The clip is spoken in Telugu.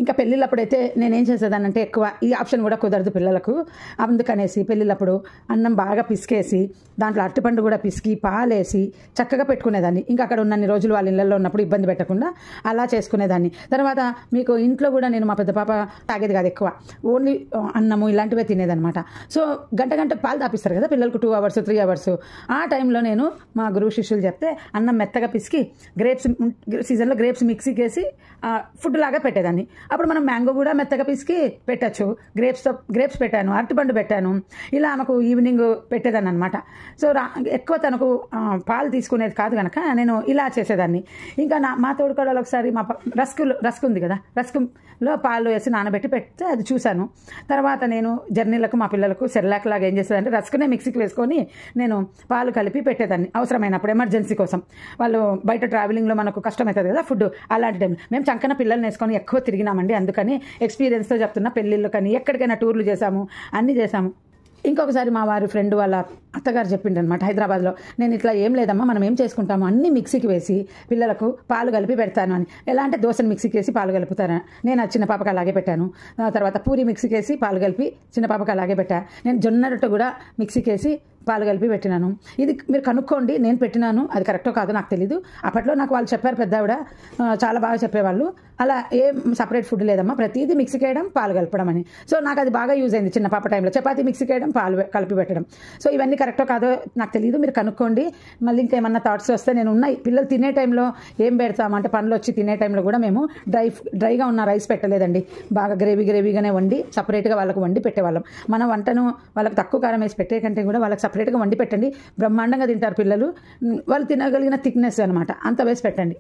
ఇంకా పెళ్ళిళ్ళప్పుడైతే నేనేం చేసేదానంటే ఎక్కువ ఈ ఆప్షన్ కూడా కుదరదు పిల్లలకు. అందుకనేసి పెళ్ళిళ్ళప్పుడు అన్నం బాగా పిసికేసి దాంట్లో అరటిపండు కూడా పిసికి పాలేసి చక్కగా పెట్టుకునేదాన్ని. ఇంకా అక్కడ ఉన్నన్ని రోజులు వాళ్ళ ఇళ్ళల్లో ఉన్నప్పుడు ఇబ్బంది పెట్టకుండా అలా చేసుకునేదాన్ని. తర్వాత మీకు ఇంట్లో కూడా నేను మా పెద్ద పాప తాగేది కాదు ఎక్కువ, ఓన్లీ అన్నము ఇలాంటివే తినేదనమాట. సో గంట పాలు తాపిస్తారు కదా పిల్లలకు 2 hours 3 hours. ఆ టైంలో నేను మా గురువు శిష్యులు చెప్తే అన్నం మెత్తగా పిసికి గ్రేప్స్ సీజన్లో గ్రేప్స్ మిక్సీకి వేసి ఫుడ్ లాగా పెట్టేదాన్ని. అప్పుడు మనం మ్యాంగో కూడా మెత్తగా పిసికి పెట్టచ్చు. గ్రేప్స్ పెట్టాను, అరటిపండు పెట్టాను. ఇలా ఆమెకు ఈవినింగ్ పెట్టేదాన్ని అనమాట. సో ఎక్కువ తనకు పాలు తీసుకునేది కాదు కనుక నేను ఇలా చేసేదాన్ని. ఇంకా మా తోడుకోడలు ఒకసారి మా రస్క్ ఉంది కదా, రస్క్లో పాలు వేసి నానబెట్టి పెడితే అది చూశాను. తర్వాత నేను జర్నీలకు మా పిల్లలకు సెర్లాక్ లాగా ఏం చేసేదంటే రస్క్నే మిక్సీకి వేసుకొని నేను పాలు కలిపి పెట్టేదాన్ని అవసరమైనప్పుడు, ఎమర్జెన్సీ కోసం. వాళ్ళు బయట ట్రావెలింగ్లో మనకు కష్టమవుతుంది కదా ఫుడ్, అలాంటి టైం మేము చంకన పిల్లల్ని వేసుకొని ఎక్కువ తిరిగినామండి. అందుకని ఎక్స్పీరియన్స్తో చెప్తున్నా. పెళ్ళిళ్ళు కానీ ఎక్కడికైనా టూర్లు చేశాము, అన్నీ చేశాము. ఇంకొకసారి మా వారి ఫ్రెండ్ వాళ్ళ అత్తగారు చెప్పిండు అనమాట హైదరాబాద్లో, నేను ఇట్లా ఏం లేదమ్మా, మనం ఏం చేసుకుంటాము అన్ని మిక్సీకి వేసి పిల్లలకు పాలు కలిపి పెడతాను అని. ఎలా అంటే దోశను మిక్సీకి వేసి పాలు కలుపుతాను. నేను చిన్న పాపకు అలాగే పెట్టాను. తర్వాత పూరి మిక్సీకి వేసి పాలు కలిపి చిన్న పాపకు అలాగే పెట్టాను. నేను జొన్న రొట్టె కూడా మిక్సీకి వేసి పాలు కలిపి పెట్టినాను. ఇది మీరు కనుక్కోండి, నేను పెట్టినాను, అది కరెక్టో కాదో నాకు తెలీదు. అప్పట్లో నాకు వాళ్ళు చెప్పారు, పెద్ద ఆవిడ చాలా బాగా చెప్పేవాళ్ళు. అలా ఏం సపరేట్ ఫుడ్ లేదమ్మా, ప్రతిదీ మిక్సీకి వేయడం పాలు కలపడం అని. సో నాకు అది బాగా యూజ్ అయింది చిన్న పాప టైంలో. చపాతీ మిక్సీకి వేయడం పాలు కలిపి పెట్టడం. సో ఇవన్నీ కరెక్టో కాదో నాకు తెలియదు, మీరు కనుక్కోండి. మళ్ళీ ఇంకేమన్నా థాట్స్ వస్తే నేను ఉన్నాయి. పిల్లలు తినే టైంలో ఏం పెడతామంటే పనులు వచ్చి తినే టైంలో కూడా మేము డ్రైగా ఉన్న రైస్ పెట్టలేదండి, బాగా గ్రేవీగానే వండి సపరేట్గా వాళ్ళకు వండి పెట్టేవాళ్ళం. మన వంటను వాళ్ళకి తక్కువ కారం వేసి పెట్టే కంటే కూడా వాళ్ళకి సపరేట్గా వండి పెట్టండి, బ్రహ్మాండంగా తింటారు పిల్లలు. వాళ్ళు తినగలిగిన థిక్నెస్ అనమాట, అంత వేసి పెట్టండి.